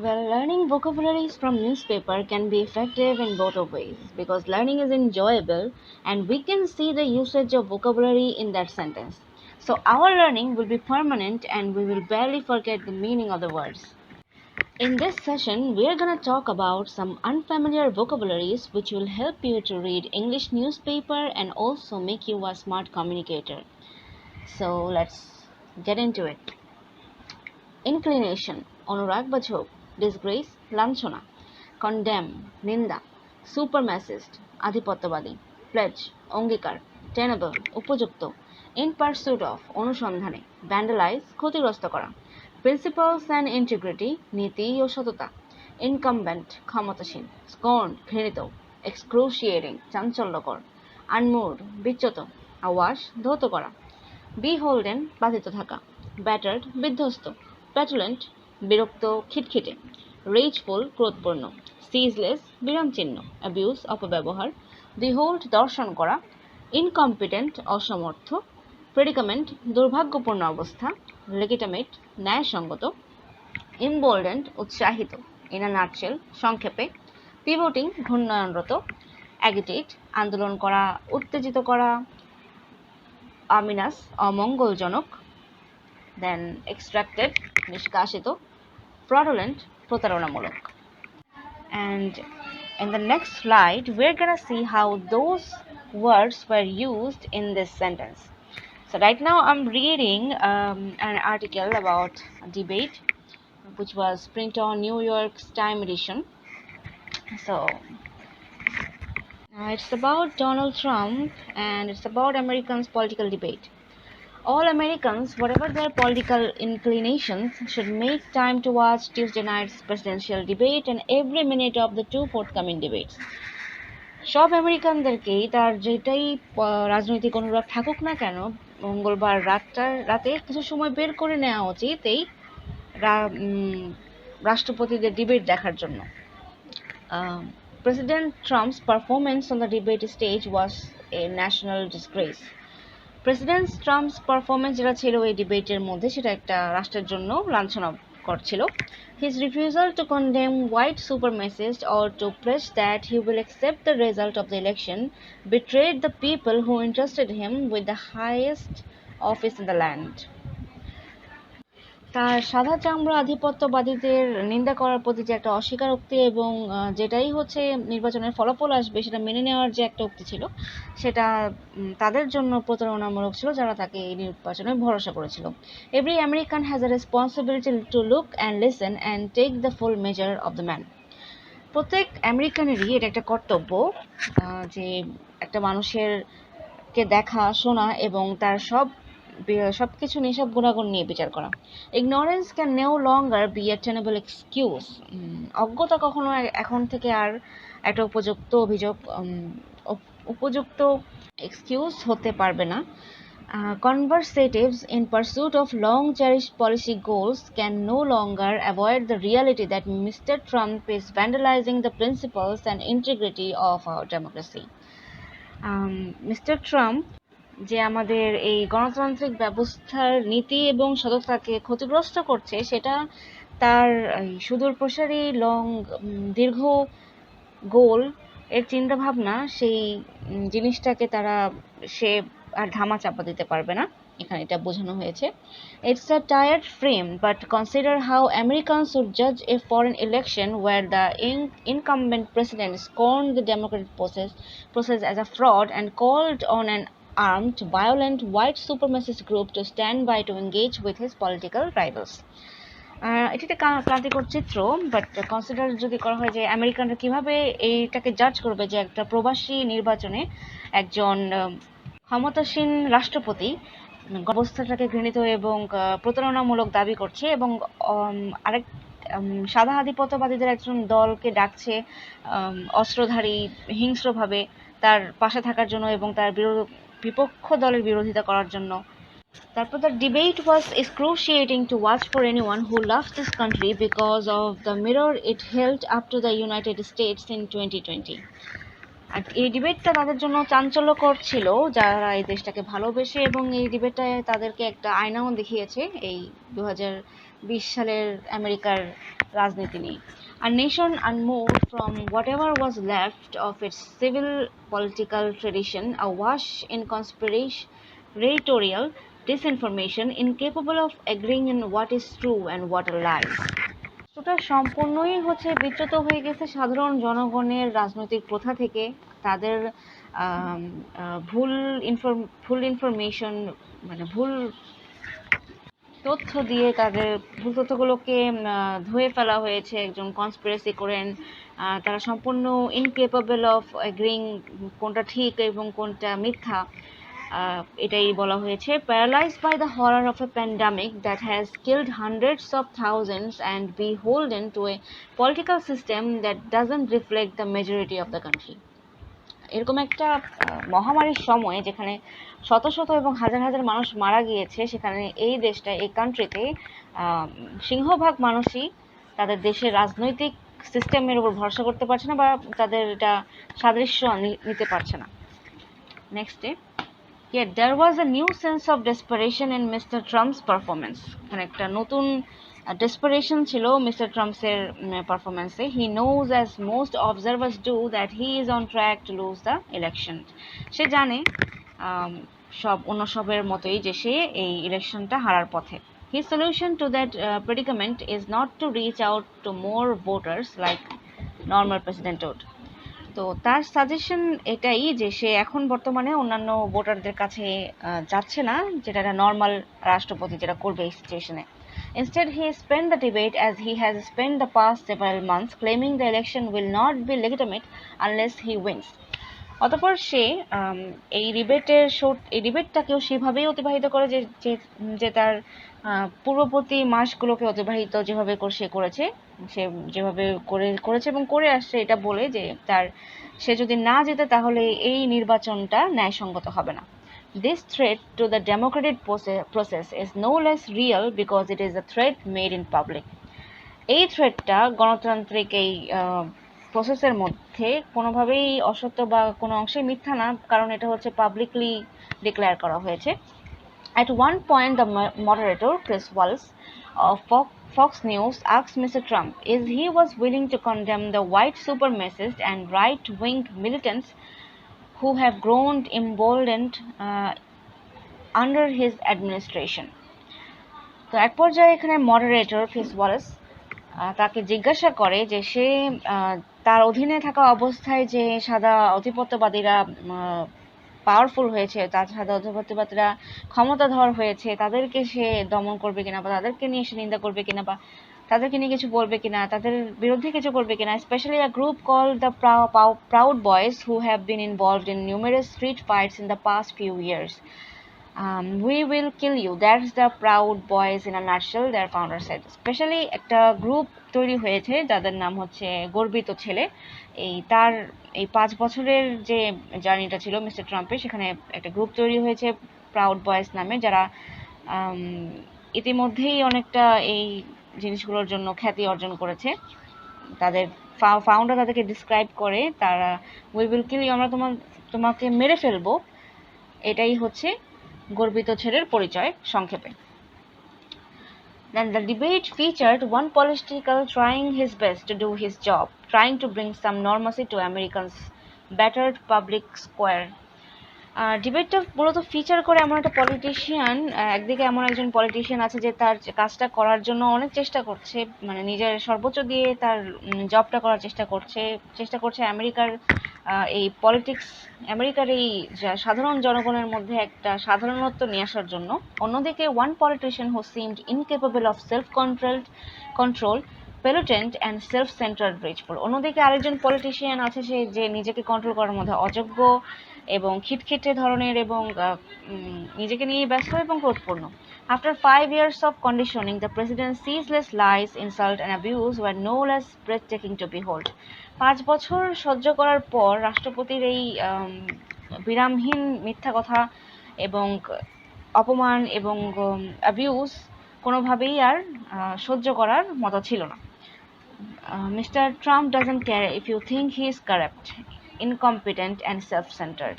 Well, learning vocabularies from newspaper can be effective in both of ways because learning is enjoyable and we can see the usage of vocabulary in that sentence. So our learning will be permanent and we will barely forget the meaning of the words. In this session, we are going to talk about some unfamiliar vocabularies which will help you to read English newspaper and also make you a smart communicator. So let's get into it. Inclination, অনুরাগ বা ঝোঁক, disgrace, লাঞ্ছনা, condemn, নিন্দা, supremacist, আধিপত্যবাদী, pledge, অঙ্গীকার, tenable, উপযুক্ত, in pursuit of, অনুসন্ধানে, vandalize, ক্ষতিগ্রস্ত করা, principles and integrity, নীতি ও সততা, incumbent, ক্ষমতাসীন, scorned, ঘৃণিত, excruciating, চাঞ্চল্যকর, unmoored, বিচ্যুত, awash, ধৌত করা, beholden, বাধিত থাকা, battered, বিধ্বস্ত, petulant, বিরক্ত, খিটখিটে, rageful, ক্রোধপূর্ণ, ceaseless, বিরামচিহ্ন, abuse, অপব্যবহার, behold, দর্শন করা, incompetent, অসমর্থ, predicament, দুর্ভাগ্যপূর্ণ অবস্থা, legitimate, ন্যায়সঙ্গত, emboldened, উৎসাহিত, in a nutshell, সংক্ষেপে, pivoting, ঘূর্ণায়নরত, agitate, আন্দোলন করা, উত্তেজিত করা, ominous, অমঙ্গলজনক, then extracted, নিষ্কাশিত, fraudulent, প্রতারণামূলক. And in the next slide, we're gonna see how those words were used in this sentence. So right now I'm reading an article about a debate which was print on New York's Time edition. So it's about Donald Trump and it's about Americans' political debate. All Americans, whatever their political inclinations, should make time to watch Tuesday night's presidential debate and every minute of the two forthcoming debates. সব আমেরিকানদেরকেই তার যেটাই রাজনৈতিক অনুরাগ থাকুক না কেন মঙ্গলবার রাতে কিছু সময় বের করে নেওয়া উচিত এই রাষ্ট্রপতিদের ডিবেট দেখার জন্য. President Trump's performance on the debate stage was a national disgrace. President Trump's performance যেটা ছিল এই ডিবেটের মধ্যে সেটা একটা রাষ্ট্রের জন্য লাঞ্ছনাকর ছিল. His refusal to condemn white supremacists or to pledge that he will accept the result of the election betrayed the people who entrusted him with the highest office in the land. তার সাদা চামড়া আধিপত্যবাদীদের নিন্দা করার প্রতি যে একটা অস্বীকারোক্তি এবং যেটাই হচ্ছে নির্বাচনের ফলাফল আসবে সেটা মেনে নেওয়ার যে একটা উক্তি ছিল সেটা তাদের জন্য প্রতারণামূলক ছিল যারা তাকে এই নির্বাচনে ভরসা করেছিল. Every American has a responsibility to look and listen and take the full measure of the man. প্রত্যেক আমেরিকানেরই এটা একটা কর্তব্য যে একটা মানুষের কে দেখা শোনা এবং তার সবকিছু নিয়ে সব গুণাগুণ নিয়ে বিচার করা. Ignorance can no longer be a tenable excuse. অজ্ঞতা কখনো এখন থেকে আর একটা উপযুক্ত এক্সকিউজ হতে পারবে না. Conversatives in pursuit of long-cherished policy goals can no longer avoid the reality that Mr. Trump is vandalizing the principles and integrity of our democracy. Mr. Trump যে আমাদের এই গণতান্ত্রিক ব্যবস্থার নীতি এবং সততাকে ক্ষতিগ্রস্ত করছে সেটা তার সুদূর প্রসারী দীর্ঘ গোল এর চিন্তাভাবনা সেই জিনিসটাকে সে আর ধামা চাপা দিতে পারবে না. এখানে এটা বোঝানো হয়েছে. It's a tired frame, but consider how Americans would judge a foreign election where the incumbent president scorned the democratic process as a fraud and called on an armed, violent, white supremacist group to stand by to engage with his political rivals. এটি একটা ক্লান্তিকর চিত্র, but consider যদি করা হয় যে আমেরিকানরা কিভাবে এইটাকে জাজ করবে যে একটা প্রবাসী নির্বাচনে একজন ক্ষমতাসীন রাষ্ট্রপতি অবস্থাটাকে ঘৃণিত এবং প্রতারণামূলক দাবি করছে এবং আরেক সাদা আধিপত্যবাদীদের একজন দলকে ডাকছে অস্ত্রধারী হিংস্রভাবে তার পাশে থাকার জন্য এবং তার বিপক্ষ দলের বিরোধিতা করার জন্য. তারপর the debate was excruciating to watch for anyone who loved this country because of the mirror it held up to the United States in 2020. আর এই ডিবেটটা তাদের জন্য চাঞ্চল্যকর ছিল যারা এই দেশটাকে ভালোবেসে এবং এই ডিবেটটায় তাদেরকে একটা আয়নাও দেখিয়েছে এই 2020 সালের আমেরিকার রাজনীতি নেই। A nation unmoved from whatever was left of its civil political tradition, awash in conspiratorial disinformation, incapable of agreeing in what is true and what are lies. ওটা সম্পূর্ণই হচ্ছে বিচ্যুত হয়ে গেছে সাধারণ জনগণের রাজনৈতিক প্রথা থেকে, তাদের ভুল ইনফরমেশন মানে ভুল তথ্য দিয়ে তাদের ভুল তথ্যগুলোকে ধুয়ে ফেলা হয়েছে একজন কনস্পিরেসি করেন। তারা সম্পূর্ণ ইনকেপেবল অফ এগ্রিং কোনটা ঠিক এবং কোনটা মিথ্যা, এটাই বলা হয়েছে। Paralysed by the horror of a pandemic that has killed hundreds of thousands and beholden to a political system that doesn't reflect the majority of the country. এরকম একটা মহামারীর সময়ে যেখানে শত শত এবং হাজার হাজার মানুষ মারা গিয়েছে, সেখানে এই দেশটা, এই কান্ট্রিতে সিংহভাগ মানুষই তাদের দেশের রাজনৈতিক সিস্টেমের উপর ভরসা করতে পারছে না, বা তাদের এটা সাদৃশ্য নিতে পারছে না। নেক্সটে, Yet there was a new sense of desperation in Mr. Trump's performance. এখানে একটা নতুন desperation ছিল mister ট্রাম্পসের পারফরমেন্সে। He knows, as most observers do, that he is on track to lose the election. সে জানে অন্য সবের মতোই যে সে এই ইলেকশনটা হারার পথে। His solution to that predicament is not to reach out to more voters like normal president would. তো তার সাজেশন এটাই যে সে এখন বর্তমানে অন্যান্য ভোটারদের কাছে যাচ্ছে না, যেটা একটা নর্মাল রাষ্ট্রপতি যেটা করবে এই সিচুয়েশনে। Instead, he spent the debate as he has spent the past several months, claiming the election will not be legitimate unless he wins. অতঃপর সে এই ডিবেটটাকেও সেভাবেই অতিবাহিত করে যে তার পূর্ববর্তী মাসগুলোকে অতিবাহিত যেভাবে সে করেছে, সে যেভাবে করেছে এবং করে আসছে, এটা বলে যে সে যদি না জেতে তাহলে এই নির্বাচনটা ন্যায়সঙ্গত হবে না। This threat to the democratic process is no less real because it is a threat made in public. এই থ্রেটটা গণতান্ত্রিক এই প্রসেসের মধ্যে কোনোভাবেই অসত্য বা কোনো অংশে মিথ্যা না, কারণ এটা হচ্ছে পাবলিকলি ডিক্লেয়ার করা হয়েছে। At one point, the moderator, Chris Wallace of Fox News, asked Mr. Trump if he was willing to condemn the white supremacists and right-wing militants who have grown emboldened under his administration. তো এক পর্যায়ে এখানে moderator Chris Wallace তাকে জিজ্ঞাসা করে যে সে তার অধীনে থাকা অবস্থায় যে সাদা আধিপত্যবাদীরা পাওয়ারফুল হয়েছে, তার সাদা আধিপত্যবাদীরা ক্ষমতাধর হয়েছে, তাদেরকে সে দমন করবে কিনা, বা তাদেরকে নিয়ে সে নিন্দা করবে কিনা, বা তাদেরকে নিয়ে কিছু বলবে কিনা, তাদের বিরুদ্ধে কিছু করবে কিনা। Specially a group called the Proud Boys who have been involved in numerous street fights in the past few years. We will kill you. That's the Proud Boys in a nutshell, their founder said. Especially একটা group তৈরি হয়েছে যাদের নাম হচ্ছে গর্বিত ছেলে। এই 5 বছরের যে জার্নিটা ছিল মিস্টার ট্রাম্পের, সেখানে একটা গ্রুপ তৈরি হয়েছে প্রাউড বয়েজ নামে, যারা ইতিমধ্যেই অনেকটা এই জিনিসগুলোর জন্য খ্যাতি অর্জন করেছে। তাদের ফাউন্ডার তাদেরকে ডিসক্রাইব করে, তারা উই উইল কিল ইউ, আমরা তোমাকে মেরে ফেলবো, এটাই হচ্ছে গর্বিত ছেলের পরিচয় সংক্ষেপে। Then the debate featured one politician trying his best to do his job, trying to bring some normalcy to Americans' battered public square. ডিবেটটা মূলত ফিচার করে এমন একটা পলিটিশিয়ান, একদিকে এমন একজন পলিটিশিয়ান আছে যে তার কাজটা করার জন্য অনেক চেষ্টা করছে, মানে নিজের সর্বোচ্চ দিয়ে তার জবটা করার চেষ্টা করছে আমেরিকার এই আমেরিকার এই সাধারণ জনগণের মধ্যে একটা সাধারণত্ব নিয়ে আসার জন্য। অন্যদিকে one politician who seemed incapable of self control, petulant and self centred রিচফুল। অন্যদিকে আরেকজন পলিটিশিয়ান আছে সে যে নিজেকে কন্ট্রোল করার মধ্যে অযোগ্য এবং খিটখিটে ধরনের এবং নিজেকে নিয়ে ব্যস্ত এবং ক্রোধপূর্ণ। After 5 years of conditioning, the president's ceaseless lies, insult and abuse were no less breathtaking to behold. 5 বছর সহ্য করার পর রাষ্ট্রপতির এই বিরামহীন মিথ্যা কথা এবং অপমান এবং অ্যাবিউজ কোনোভাবেই আর সহ্য করার মতো ছিল না। Mr. Trump doesn't care if you think he is corrupt, incompetent and self-centered.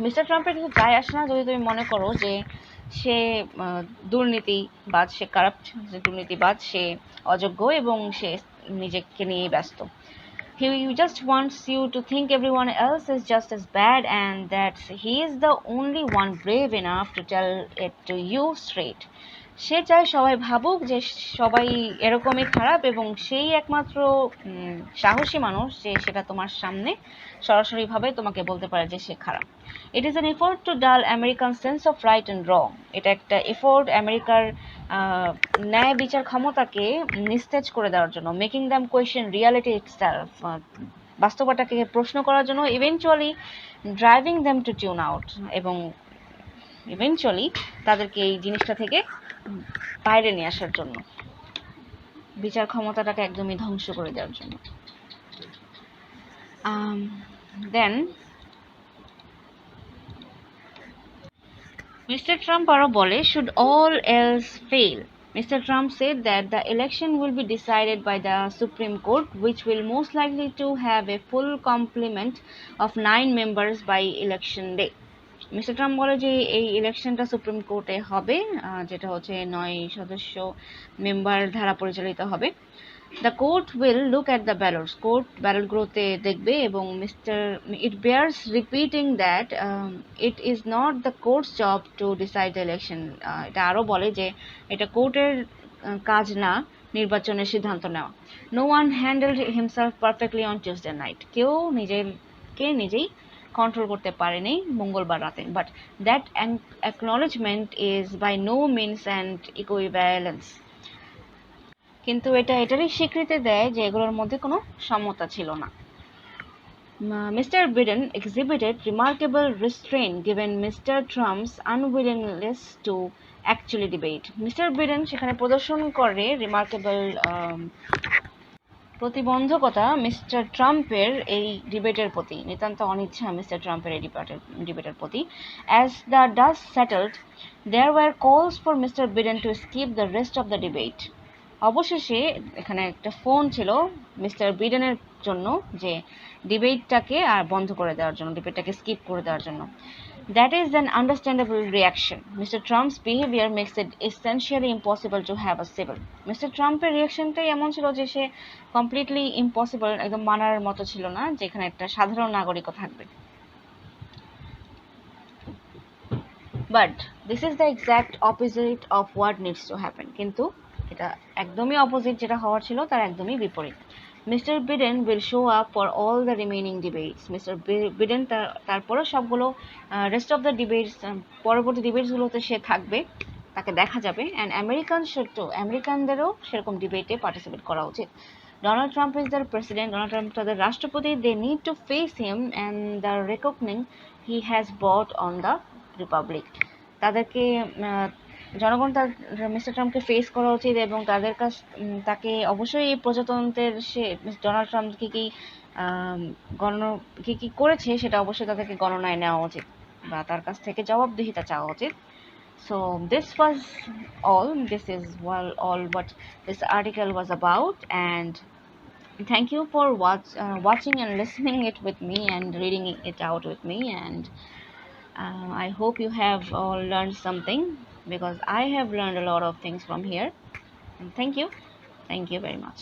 Mister ট্রাম্পের কিছু যায় আসে না যদি তুমি মনে করো যে সে দুর্নীতিবাজ, সে কারাপ্ট, সে দুর্নীতিবাজ, সে অযোগ্য এবং সে নিজেকে নিয়ে ব্যস্ত। He just wants you to think everyone else is just as bad and that he is the only one brave enough to tell it to you straight. সে চায় সবাই ভাবুক যে সবাই এরকমই খারাপ এবং সেই একমাত্র সাহসী মানুষ যে সেটা তোমার সামনে সরাসরিভাবে তোমাকে বলতে পারে যে সে খারাপ। It is an effort to dull American sense of right and wrong. এটা একটা এফোর্ট আমেরিকার ন্যায় বিচার ক্ষমতাকে নিস্তেজ করে দেওয়ার জন্য, making them question reality itself, বাস্তবতাকে প্রশ্ন করার জন্য, eventually driving them to tune out, এবং ইভেনচুয়ালি তাদেরকে এই জিনিসটা থেকে বাইরে নিয়ে আসার জন্য, বিচার ক্ষমতাটাকে একদমই ধ্বংস করে দেওয়ার জন্য। দেন Mr. Trump আরো বলে, should all else fail, Mr. Trump said that the election will be decided by the Supreme Court, which will most likely to have a full complement of 9 members by election day. Mister Trump বলে যে এই ইলেকশনটা supreme কোর্টে হবে, যেটা হচ্ছে 9 সদস্য member দ্বারা পরিচালিত হবে। The court will look at the ballots. Court ব্যালটগুলোতে দেখবে এবং it bears repeating that it is not the court's job to decide the election. এটা আরো বলে যে এটা কোর্টের কাজ না নির্বাচনের সিদ্ধান্ত নেওয়া। No one handled himself perfectly on Tuesday night. কেউ নিজেই কন্ট্রোল করতে পারেনি মঙ্গলবার রাতে, but that acknowledgement is by no means and equivalence. কিন্তু এটারই স্বীকৃতি দেয় যে এগুলোর মধ্যে কোনো সমতা ছিল না। Mr. Biden exhibited remarkable restraint given Mr. Trump's unwillingness to actually debate. Mr. Biden সেখানে প্রদর্শন করে রিমার্কেবল প্রতিবন্ধকতা মিস্টার ট্রাম্পের এই ডিবেটের প্রতি, নিতান্ত অনিচ্ছা মিস্টার ট্রাম্পের এই ডিবেটের প্রতি। As the dust settled, there were calls for Mr. Biden to skip the rest of the debate. অবশেষে এখানে একটা ফোন ছিল মিস্টার বিডেনের জন্য যে ডিবেটটাকে আর বন্ধ করে দেওয়ার জন্য, ডিবেটটাকে স্কিপ করে দেওয়ার জন্য। That is an understandable reaction. Mr. Trump's behavior makes it essentially impossible to have a civil. Mr. Trumpের রিঅ্যাকশনটাই এমন ছিল যে সে কমপ্লিটলি ইম্পসিবল, একদম মানার মতো ছিল না যেখানে একটা সাধারণ নাগরিকও থাকবে। But this is the exact opposite of what needs to happen. কিন্তু এটা একদমই অপোজিট, যেটা হওয়ার ছিল তার একদমই বিপরীত। Mister Biden will show up for all the remaining debates. Mister Biden তারপরে সবগুলো রেস্ট অফ দ্য ডিবেটস, পরবর্তী ডিবেটসগুলোতে সে থাকবে, তাকে দেখা যাবে। অ্যান্ড আমেরিকানদেরও সেরকম ডিবেটে পার্টিসিপেট করা উচিত। Donald Trump is the president, Donald Trump তাদের রাষ্ট্রপতি। They need to face him and the reckoning he has brought on the republic. তাদেরকে জনগণ মিস্টার ট্রাম্পকে ফেস করা উচিত এবং তাকে অবশ্যই এই প্রজাতন্ত্রের সে ডোনাল্ড ট্রাম্প কি করেছে সেটা অবশ্যই তাদেরকে গণনায় নেওয়া উচিত বা তার কাছ থেকে জবাবদিহিতা চাওয়া উচিত। So this was all. This is all what this article was about, and thank you for watching and listening it with me and reading it out with me, and I hope you have all learned something, because I have learned a lot of things from here. And thank you very much.